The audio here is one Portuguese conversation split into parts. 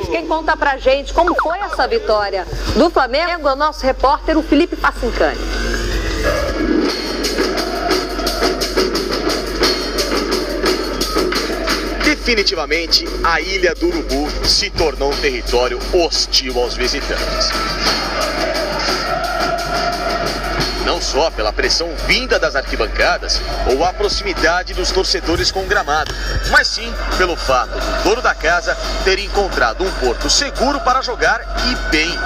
Quem conta pra gente como foi essa vitória do Flamengo é o nosso repórter, o Felipe Facincani. Definitivamente, a Ilha do Urubu se tornou um território hostil aos visitantes. Não só pela pressão vinda das arquibancadas ou a proximidade dos torcedores com o gramado, mas sim pelo fato do dono da casa ter encontrado um porto seguro para jogar e bem.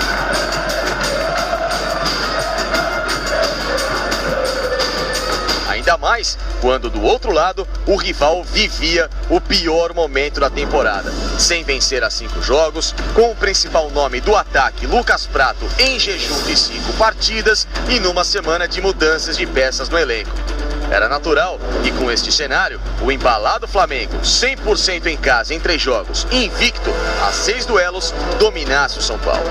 Ainda mais quando do outro lado o rival vivia o pior momento da temporada, sem vencer a 5 jogos, com o principal nome do ataque, Lucas Prato, em jejum de 5 partidas e numa semana de mudanças de peças no elenco. Era natural que com este cenário, o embalado Flamengo, 100% em casa em 3 jogos, invicto a 6 duelos, dominasse o São Paulo.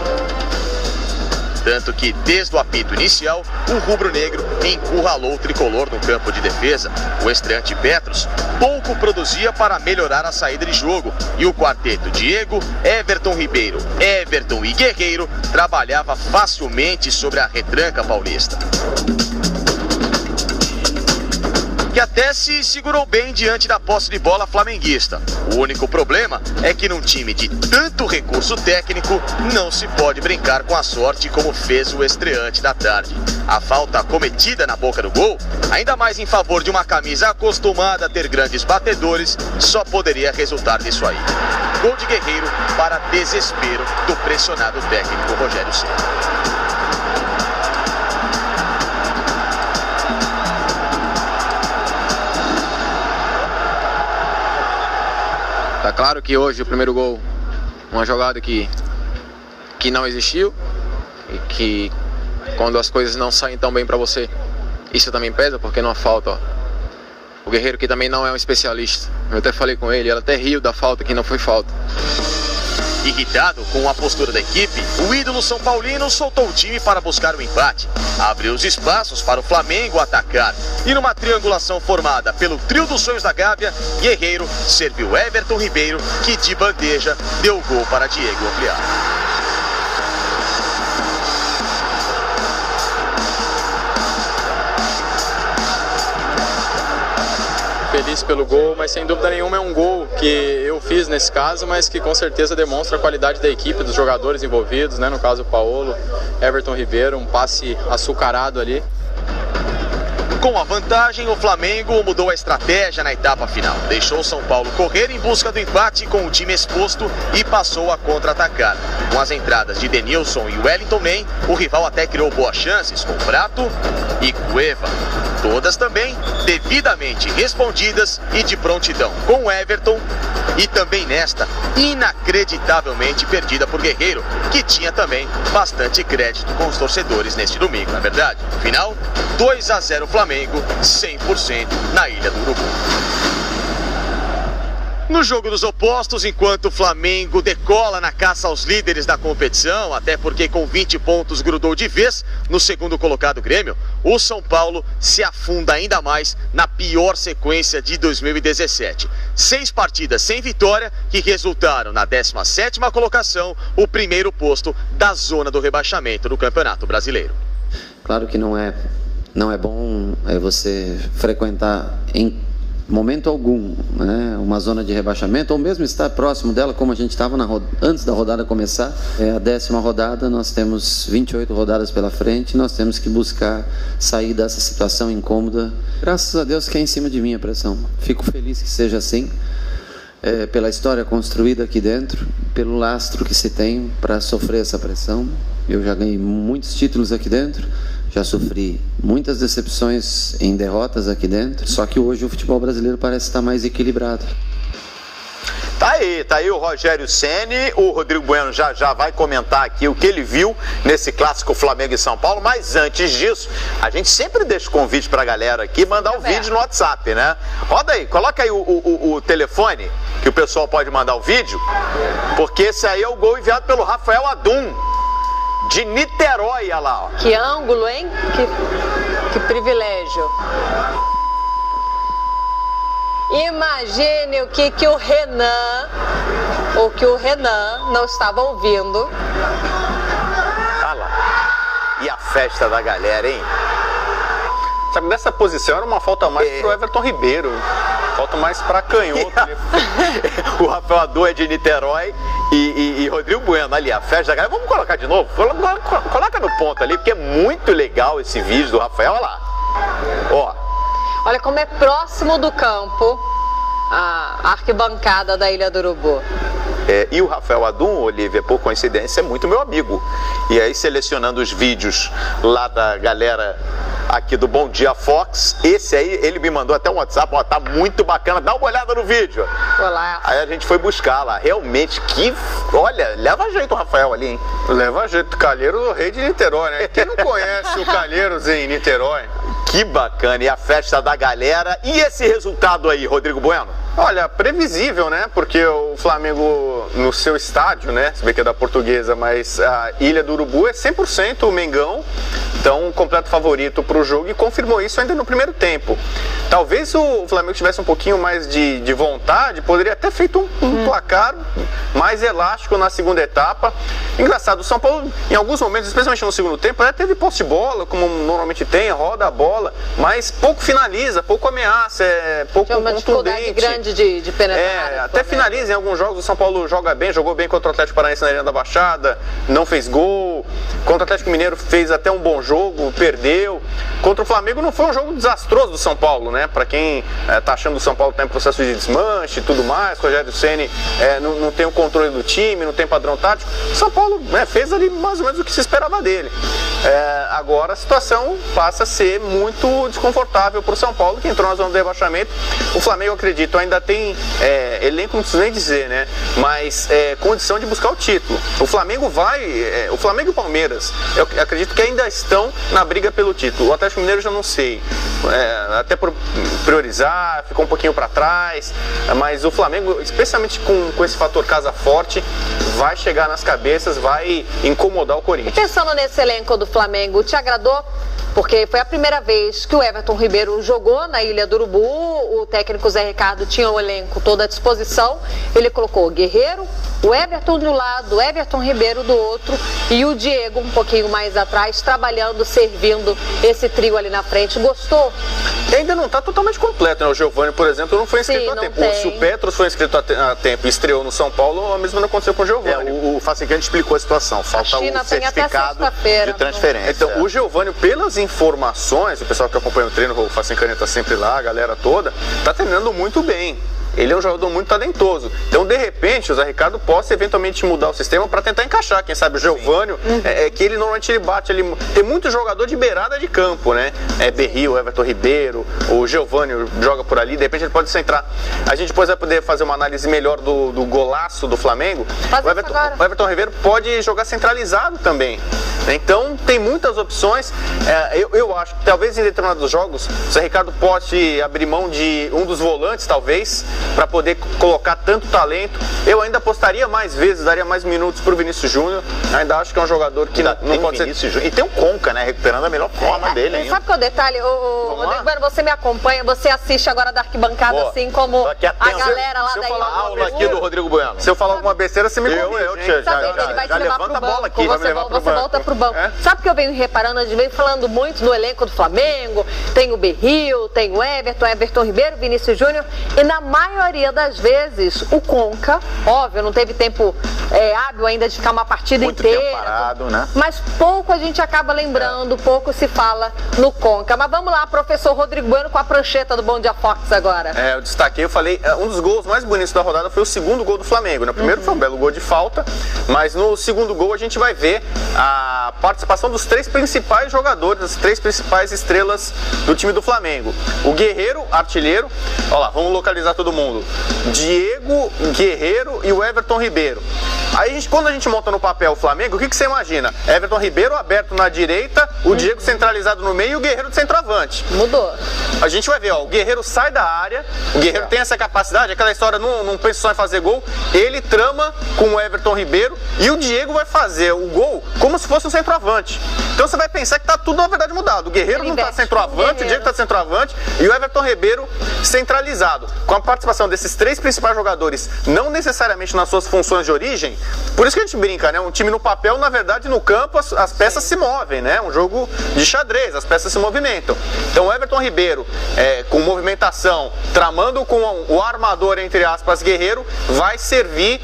Tanto que, desde o apito inicial, o rubro-negro encurralou o tricolor no campo de defesa. O estreante Petros pouco produzia para melhorar a saída de jogo. E o quarteto Diego, Everton Ribeiro, Everton e Guerreiro trabalhava facilmente sobre a retranca paulista, que até se segurou bem diante da posse de bola flamenguista. O único problema é que num time de tanto recurso técnico, não se pode brincar com a sorte como fez o estreante da tarde. A falta cometida na boca do gol, ainda mais em favor de uma camisa acostumada a ter grandes batedores, só poderia resultar nisso aí. Gol de Guerreiro para desespero do pressionado técnico Rogério Ceni. Tá claro que hoje o primeiro gol, uma jogada que não existiu, e que quando as coisas não saem tão bem para você, isso também pesa, porque numa falta, ó, o Guerreiro, que também não é um especialista, eu até falei com ele, ela até riu da falta, que não foi falta. Irritado com a postura da equipe, o ídolo São Paulino soltou o time para buscar o empate. Abriu os espaços para o Flamengo atacar. E numa triangulação formada pelo trio dos sonhos da Gávea, Guerreiro serviu Everton Ribeiro, que de bandeja deu o gol para Diego ampliar. Feliz pelo gol, mas sem dúvida nenhuma é um gol que eu fiz nesse caso, mas que com certeza demonstra a qualidade da equipe, dos jogadores envolvidos, né? No caso o Paulo, Everton Ribeiro, um passe açucarado ali. Com a vantagem, o Flamengo mudou a estratégia na etapa final. Deixou o São Paulo correr em busca do empate com o time exposto e passou a contra-atacar. Com as entradas de Denilson e Wellington Ney, o rival até criou boas chances com Prato e Cueva. Todas também devidamente respondidas e de prontidão com Everton. E também nesta, inacreditavelmente perdida por Guerreiro, que tinha também bastante crédito com os torcedores neste domingo, na verdade. Final, 2-0 Flamengo, 100% na Ilha do Urubu. No jogo dos opostos, enquanto o Flamengo decola na caça aos líderes da competição, até porque com 20 pontos grudou de vez no segundo colocado Grêmio, o São Paulo se afunda ainda mais na pior sequência de 2017. 6 partidas sem vitória que resultaram na 17ª colocação, o primeiro posto da zona do rebaixamento do Campeonato Brasileiro. Claro que não é bom você frequentar em momento algum, né, uma zona de rebaixamento, ou mesmo estar próximo dela, como a gente estava antes da rodada começar. É a 10ª rodada, nós temos 28 rodadas pela frente, nós temos que buscar sair dessa situação incômoda. Graças a Deus que é em cima de mim a pressão. Fico feliz que seja assim, pela história construída aqui dentro, pelo lastro que se tem para sofrer essa pressão. Eu já ganhei muitos títulos aqui dentro, já sofri muitas decepções em derrotas aqui dentro, só que hoje o futebol brasileiro parece estar mais equilibrado. Tá aí o Rogério Ceni, o Rodrigo Bueno já vai comentar aqui o que ele viu nesse clássico Flamengo e São Paulo, mas antes disso, a gente sempre deixa o convite pra galera aqui mandar o vídeo no WhatsApp, né? Roda aí, coloca aí o telefone, que o pessoal pode mandar o vídeo, porque esse aí é o gol enviado pelo Rafael Adum, de Niterói, olha lá, ó. Que ângulo, hein? Que privilégio. Imagine o que o Renan não estava ouvindo. Ah lá. E a festa da galera, hein? Sabe, nessa posição era uma falta mais pro Everton Ribeiro. Falta mais pra canhoto. O Rafael Adun é de Niterói e Rodrigo Bueno ali, a festa da galera. Vamos colocar de novo? Coloca no ponto ali, porque é muito legal esse vídeo do Rafael. Olha lá. Ó. Olha como é próximo do campo a arquibancada da Ilha do Urubu. E o Rafael Adun, Olivia, por coincidência, é muito meu amigo. E aí, selecionando os vídeos lá da galera aqui do Bom Dia Fox, esse aí, ele me mandou até um WhatsApp, ó, tá muito bacana, dá uma olhada no vídeo. Olá. Aí a gente foi buscar lá, realmente, olha, leva jeito o Rafael ali, hein? Leva jeito, Calheiros, o rei de Niterói, né? Quem não conhece o Calheiros em Niterói? Que bacana, e a festa da galera, e esse resultado aí, Rodrigo Bueno? Olha, previsível, né? Porque o Flamengo, no seu estádio, né? Se bem que é da Portuguesa, mas a Ilha do Urubu é 100% o Mengão. Então, um completo favorito para o jogo e confirmou isso ainda no primeiro tempo. Talvez o Flamengo tivesse um pouquinho mais de vontade, poderia ter feito um placar mais elástico na segunda etapa. Engraçado, o São Paulo, em alguns momentos, especialmente no segundo tempo, até teve posse de bola, como normalmente tem, roda a bola, mas pouco finaliza, pouco ameaça, pouco tem uma dificuldade grande de penetrar. Até finaliza em alguns jogos, o São Paulo joga bem, jogou bem contra o Atlético Paranaense na Arena da Baixada, não fez gol. Contra o Atlético Mineiro fez até um bom jogo, perdeu. Contra o Flamengo não foi um jogo desastroso do São Paulo, né? Pra quem tá achando que o São Paulo tá em processo de desmanche e tudo mais, o Rogério Ceni não tem o controle do time, não tem padrão tático. O São Paulo fez ali mais ou menos o que se esperava dele. Agora a situação passa a ser muito desconfortável pro São Paulo, que entrou na zona do rebaixamento. O Flamengo, eu acredito, ainda tem elenco, não preciso nem dizer, né? Mas condição de buscar o título. O Flamengo o Flamengo e o Palmeiras, eu acredito que ainda estão na briga pelo título. O Atlético Mineiro já não sei, até por priorizar, ficou um pouquinho para trás, mas o Flamengo, especialmente com esse fator casa forte, vai chegar nas cabeças, vai incomodar o Corinthians. E pensando nesse elenco do Flamengo, te agradou? Porque foi a primeira vez que o Everton Ribeiro jogou na Ilha do Urubu, o técnico Zé Ricardo tinha o elenco todo à disposição, ele colocou o Guerreiro, o Everton de um lado, o Everton Ribeiro do outro e o Diego um pouquinho mais atrás, trabalhando, servindo esse trio ali na frente. Gostou? E ainda não está totalmente completo, né? O Giovani, por exemplo, não foi inscrito a tempo. Se o Petros foi inscrito a tempo e estreou no São Paulo, a mesma não aconteceu com o Giovani. O Facincante explicou a situação, falta o certificado de transferência. Então, o Giovani, pelas informações, o pessoal que acompanha o treino, o Facincante está sempre lá, a galera toda, está treinando muito bem. Ele é um jogador muito talentoso. Então, de repente, o Zé Ricardo possa eventualmente mudar o sistema para tentar encaixar. Quem sabe o Giovânio, que ele normalmente bate ali. Tem muito jogador de beirada de campo, né? Berril, Everton Ribeiro, o Giovânio joga por ali, de repente ele pode centrar. A gente depois vai poder fazer uma análise melhor do golaço do Flamengo. O Everton Ribeiro pode jogar centralizado também. Então, tem muitas opções. Eu acho que talvez em determinados jogos, o Zé Ricardo pode abrir mão de um dos volantes, talvez, para poder colocar tanto talento. Eu ainda apostaria mais vezes, daria mais minutos pro Vinícius Júnior. Ainda acho que é um jogador que não pode ser. E tem o Conca, né? Recuperando a melhor forma dele ainda. Sabe qual é o detalhe? Rodrigo Bueno, você me acompanha, você assiste agora da arquibancada, assim como a galera lá da Ilha. Aula aqui do Rodrigo Bueno. Se eu falar alguma besteira, você me corrige. Ele vai te levar pro banco. Você volta pro banco. Sabe o que eu venho reparando? A gente vem falando muito do elenco do Flamengo. Tem o Berril, tem o Everton Ribeiro, Vinícius Júnior. E na maioria das vezes, o Conca, óbvio, não teve tempo hábil ainda de ficar uma partida muito inteira. Tempo parado, né? Mas pouco a gente acaba lembrando, pouco se fala no Conca. Mas vamos lá, professor Rodrigo Bueno com a prancheta do Bom Dia Fox agora. Eu destaquei, eu falei, um dos gols mais bonitos da rodada foi o segundo gol do Flamengo. No primeiro foi um belo gol de falta, mas no segundo gol a gente vai ver a participação dos três principais jogadores, as três principais estrelas do time do Flamengo. O Guerreiro, artilheiro, olha lá, vamos localizar todo mundo. Diego, Guerreiro e o Everton Ribeiro. Aí quando a gente monta no papel o Flamengo, o que você imagina? Everton Ribeiro aberto na direita, o Diego centralizado no meio e o Guerreiro de centroavante. Mudou. A gente vai ver, o Guerreiro sai da área, o Guerreiro tem essa capacidade, aquela história, não pensa só em fazer gol, ele trama com o Everton Ribeiro e o Diego vai fazer o gol como se fosse um centroavante. Então você vai pensar que tá tudo, na verdade, mudado. O Guerreiro não tá centroavante, o Diego tá centroavante e o Everton Ribeiro centralizado. Com a participação desses 3 principais jogadores, não necessariamente nas suas funções de origem, por isso que a gente brinca, né? Um time no papel, na verdade, no campo, as peças se movem, né? Um jogo de xadrez, as peças se movimentam. Então o Everton Ribeiro, com movimentação, tramando com o armador, entre aspas, Guerreiro, vai servir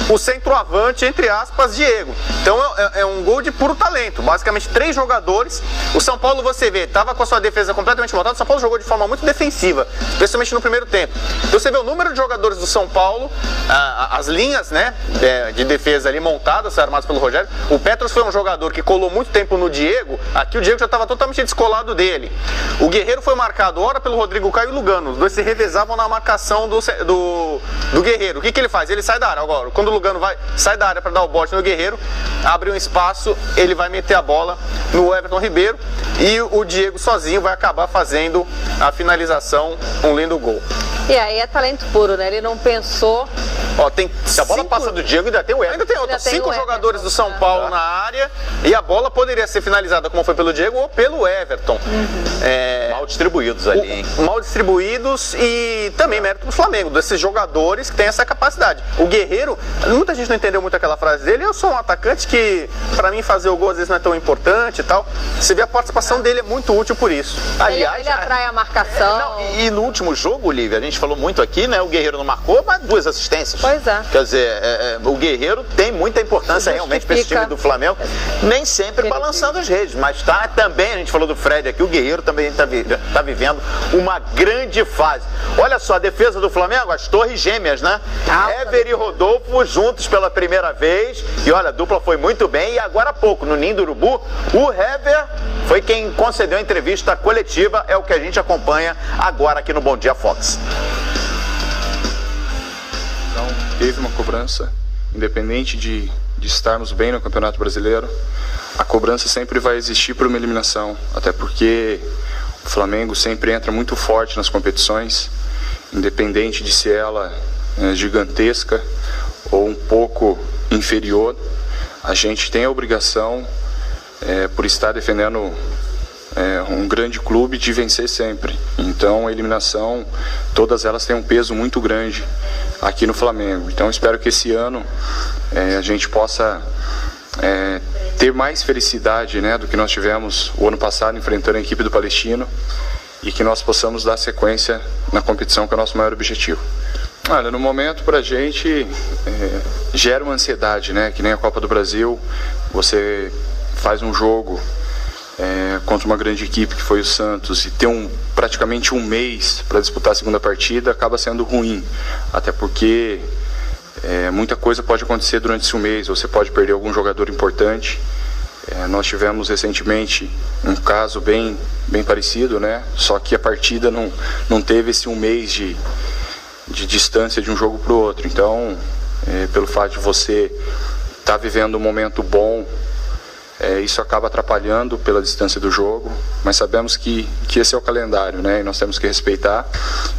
o centroavante, entre aspas, Diego. Então é um gol de puro talento. Basicamente 3 jogadores. O São Paulo, você vê, estava com a sua defesa completamente montada. O São Paulo jogou de forma muito defensiva, especialmente no primeiro tempo. Então você vê o número de jogadores do São Paulo, as linhas, né, de defesa ali montadas, armadas pelo Rogério. O Petros foi um jogador que colou muito tempo no Diego. Aqui o Diego já estava totalmente descolado dele. O Guerreiro foi marcado ora pelo Rodrigo Caio e Lugano. Os dois se revezavam na marcação do Guerreiro. O que ele faz? Ele sai da área. Agora, quando o Lugano sai da área para dar o bote no Guerreiro, abre um espaço, ele vai meter a bola no Everton Ribeiro e o Diego sozinho vai acabar fazendo a finalização, um lindo gol. E aí é talento puro, né? Ele não pensou. Ó, se a bola passa do Diego, ainda tem o Everton. Ainda tem 5 jogadores do São Paulo na área e a bola poderia ser finalizada como foi pelo Diego ou pelo Everton. Mal distribuídos ali, hein? Mal distribuídos e também mérito do Flamengo, desses jogadores que têm essa capacidade. O Guerreiro, muita gente não entendeu muito aquela frase dele. Eu sou um atacante que, pra mim, fazer o gol às vezes não é tão importante e tal. Você vê a participação dele é muito útil por isso. Aliás, ele atrai a marcação. E no último jogo, Lívia, a gente falou muito aqui, né? O Guerreiro não marcou, mas 2 assistências. Pois é. Quer dizer, o Guerreiro tem muita importância realmente para esse time do Flamengo. Nem sempre balançando as redes, mas tá também, a gente falou do Fred aqui, o Guerreiro também tá vivendo uma grande fase. Olha só, a defesa do Flamengo, as torres gêmeas, né? Hever e Rodolfo juntos pela primeira vez. E olha, a dupla foi muito bem. E agora há pouco, no Ninho do Urubu, o Hever foi quem concedeu a entrevista coletiva. É o que a gente acompanha agora aqui no Bom Dia Fox. Então, teve uma cobrança, independente de estarmos bem no Campeonato Brasileiro, a cobrança sempre vai existir por uma eliminação, até porque o Flamengo sempre entra muito forte nas competições, independente de se ela é gigantesca ou um pouco inferior, a gente tem a obrigação, por estar defendendo um grande clube, de vencer sempre. Então a eliminação, todas elas têm um peso muito grande aqui no Flamengo. Então espero que esse ano a gente possa ter mais felicidade, né, do que nós tivemos o ano passado enfrentando a equipe do Palestino, e que nós possamos dar sequência na competição, que é o nosso maior objetivo. Olha, no momento pra gente gera uma ansiedade, né, que nem a Copa do Brasil, você faz um jogo contra uma grande equipe que foi o Santos e ter praticamente um mês para disputar a segunda partida acaba sendo ruim, até porque muita coisa pode acontecer durante esse mês, você pode perder algum jogador importante. Nós tivemos recentemente um caso bem parecido, né? Só que a partida não teve esse um mês de distância de um jogo para o outro. Então, pelo fato de você estar vivendo um momento bom, isso acaba atrapalhando pela distância do jogo, mas sabemos que esse é o calendário, né? E nós temos que respeitar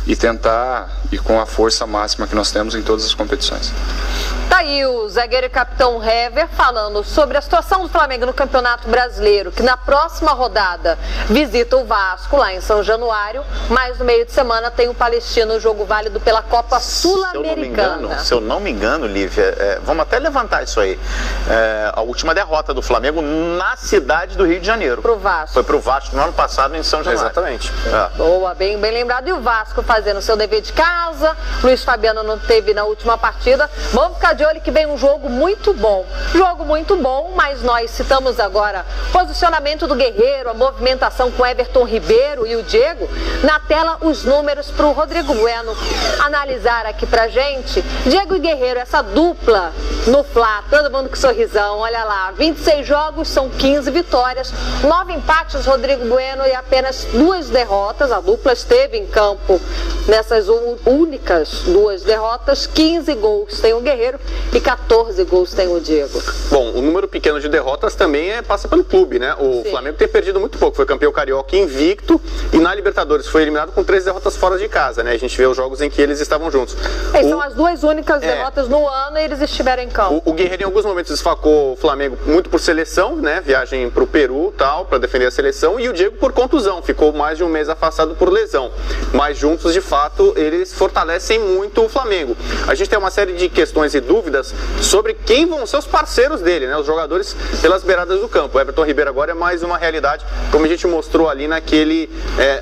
e tentar ir com a força máxima que nós temos em todas as competições. Tá aí o zagueiro e capitão Hever falando sobre a situação do Flamengo no Campeonato Brasileiro, que na próxima rodada visita o Vasco lá em São Januário, mas no meio de semana tem o Palestino, jogo válido pela Copa Sul-Americana. Se eu não me engano, Lívia, vamos até levantar isso aí, a última derrota do Flamengo na cidade do Rio de Janeiro. Pro Vasco. Foi pro Vasco no ano passado em São Januário. Exatamente. Boa, bem lembrado. E o Vasco fazendo seu dever de casa. Luiz Fabiano não teve na última partida. Vamos ficar de olho que vem um jogo muito bom. Jogo muito bom, mas nós citamos agora o posicionamento do Guerreiro, a movimentação com Everton Ribeiro e o Diego. Na tela, os números pro Rodrigo Bueno analisar aqui pra gente. Diego e Guerreiro, essa dupla no Fla, todo mundo com sorrisão, olha lá, 26 jogos, são 15 vitórias, 9 empates, Rodrigo Bueno, e apenas 2 derrotas. A dupla esteve em campo nessas únicas 2 derrotas. 15 gols tem o Guerreiro e 14 gols tem o Diego. Bom, o número pequeno de derrotas também passa pelo clube, né? O Flamengo tem perdido muito pouco, foi campeão carioca invicto e na Libertadores foi eliminado com 3 derrotas fora de casa, né? A gente vê os jogos em que eles estavam juntos. São as 2 únicas derrotas no ano e eles estiveram em campo. O Guerreiro em alguns momentos desfalcou o Flamengo muito por seleção, né? Viagem para o Peru, tal, para defender a seleção, e o Diego por contusão, ficou mais de um mês afastado por lesão. Mas juntos, de fato, eles fortalecem muito o Flamengo. A gente tem uma série de questões e dúvidas sobre quem vão ser os parceiros dele, né? Os jogadores pelas beiradas do campo. O Everton Ribeiro agora é mais uma realidade, como a gente mostrou ali naquele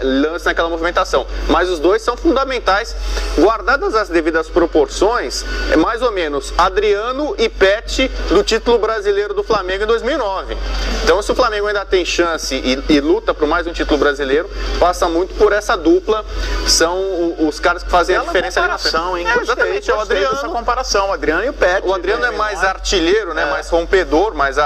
lance, naquela movimentação. Mas os dois são fundamentais, guardadas as devidas proporções, é mais ou menos Adriano e Pet do título brasileiro do Flamengo em 2009. Então, se o Flamengo ainda tem chance e luta por mais um título brasileiro, passa muito por essa dupla, são os caras que fazem a diferença ali na frente. Exatamente, é o Adriano. Essa comparação, o Adriano e o Pet. O Adriano é mais artilheiro, né? Mais rompedor, mas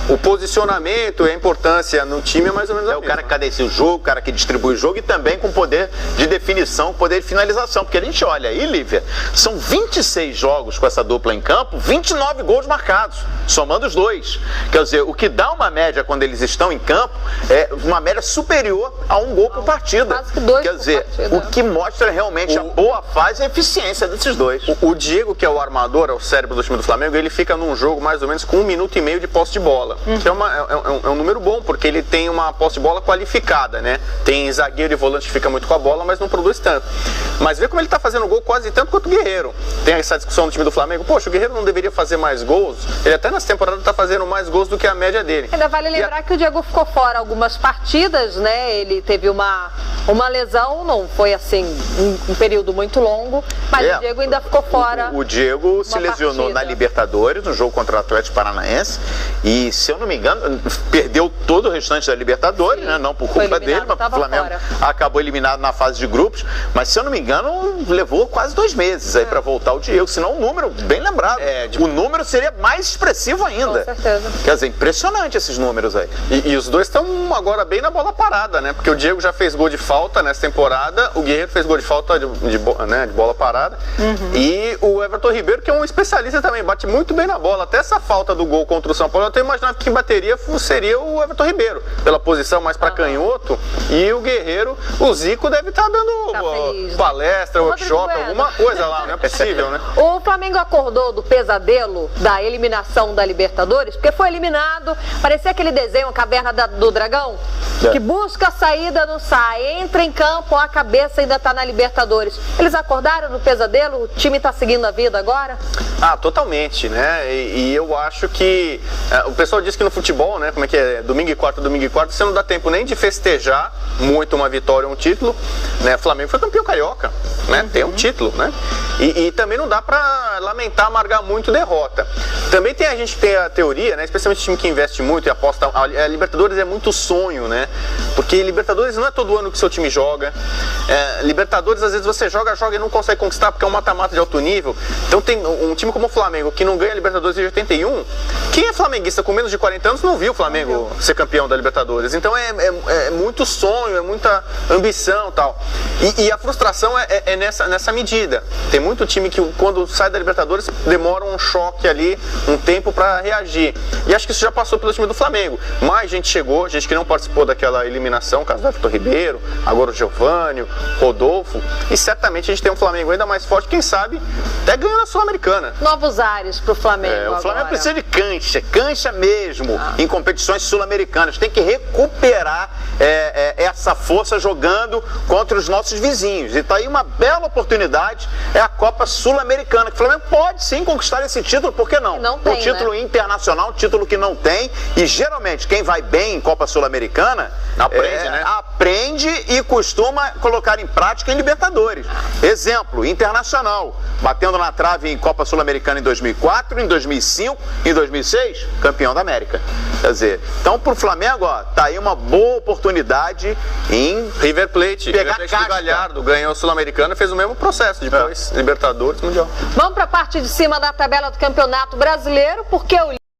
o posicionamento e a importância no time é mais ou menos a mesma. É o cara que cadencia o jogo, o cara que distribui o jogo e também com poder de definição, poder de finalização. Porque a gente olha aí, Lívia, são 26 jogos com essa dupla em campo, 29 gols marcados, somando os dois. Quer dizer, o que dá uma média quando eles estão em campo é uma média superior a um gol por partida. Quase que 2 Quer dizer, partida. o que mostra realmente a boa fase e a eficiência desses dois. O Diego, que é o armador, é o cérebro do time do Flamengo, ele fica num jogo mais ou menos com 1 minuto e meio de posse de bola. Que é um número bom, porque ele tem uma posse de bola qualificada, né? Tem zagueiro e volante que fica muito com a bola, mas não produz tanto. Mas vê como ele tá fazendo gol quase tanto quanto o Guerreiro. Tem essa discussão no time do Flamengo, poxa, o Guerreiro não deveria fazer mais gols? Ele até nessa temporada tá fazendo mais gols do que a média dele. Ainda vale lembrar que o Diego ficou fora algumas partidas, né? Ele teve uma lesão, não foi assim um período muito longo, mas o Diego ainda ficou fora. O Diego se lesionou na Libertadores, no jogo contra o Atlético Paranaense, e se eu não me engano, perdeu todo o restante da Libertadores, né? Não por culpa dele, mas o Flamengo acabou eliminado na fase de grupos, mas se eu não me engano, levou quase 2 meses aí para voltar o Diego, senão o número, bem lembrado, o número seria mais expressivo ainda. Com certeza. Quer dizer, impressionante esses números aí. E os dois estão agora bem na bola parada, né? Porque o Diego já fez gol de falta nessa temporada, o Guerreiro fez gol de falta de bola parada, e o Everton Ribeiro, que é um especialista também, bate muito bem na bola. Até essa falta do gol contra o São Paulo, eu até imaginava que quem bateria seria o Everton Ribeiro, pela posição mais para canhoto, e o Guerreiro, o Zico deve estar dando palestra, workshop, alguma coisa lá, não é possível, né? O Flamengo acordou do pesadelo da eliminação da Libertadores, porque foi eliminado, parecia aquele desenho, Caverna do Dragão, que busca a saída, não sai, entra em campo, a cabeça ainda está na Libertadores. Eles acordaram do pesadelo? O time está seguindo a vida agora? Totalmente, né? E eu acho que o pessoal diz que no futebol, né, como é que é, domingo e quarta, você não dá tempo nem de festejar muito uma vitória ou um título, né? O Flamengo foi campeão carioca, né? Tem um título, né? E também não dá pra lamentar, amargar muito derrota. Também a gente tem a teoria, né, especialmente o time que investe muito e aposta, a Libertadores é muito sonho, né? Porque Libertadores não é todo ano que seu time joga. Libertadores, às vezes você joga e não consegue conquistar porque é um mata-mata de alto nível. Então tem um time como o Flamengo, que não ganha a Libertadores desde 81, quem é flamenguista com menos de 40 anos não viu o Flamengo ser campeão da Libertadores. Então é muito sonho, é muita ambição e tal. E a frustração é nessa medida. Tem muito time que quando sai da Libertadores demora um choque ali, um tempo para reagir. E acho que isso já passou pelo time do Flamengo. Mais gente chegou, gente que não participou daquela eliminação, caso do Everton Ribeiro, agora o Giovânio, Rodolfo, e certamente a gente tem um Flamengo ainda mais forte, quem sabe até ganhando a Sul-Americana. Novos ares pro Flamengo. O Flamengo precisa de cancha mesmo, em competições sul-americanas. Tem que recuperar essa força jogando contra os nossos vizinhos. E tá aí uma bela oportunidade, é a Copa Sul-Americana, que o Flamengo pode sim conquistar esse título, por que não? Não tem, um título internacional, um título que não tem, e geralmente quem vai bem em Copa Sul-Americana aprende e costuma colocar em prática em Libertadores. Exemplo, Internacional, batendo na trave em Copa Sul-Americana em 2004, em 2005, em 2006, campeão da América. Quer dizer, então pro Flamengo, tá aí uma boa oportunidade em River Plate. Pegar River Plate do Galhardo, ganhou o Sul-Americano e fez o mesmo processo, depois Libertadores, Mundial. Vamos para a parte de cima da tabela do Campeonato Brasileiro, porque o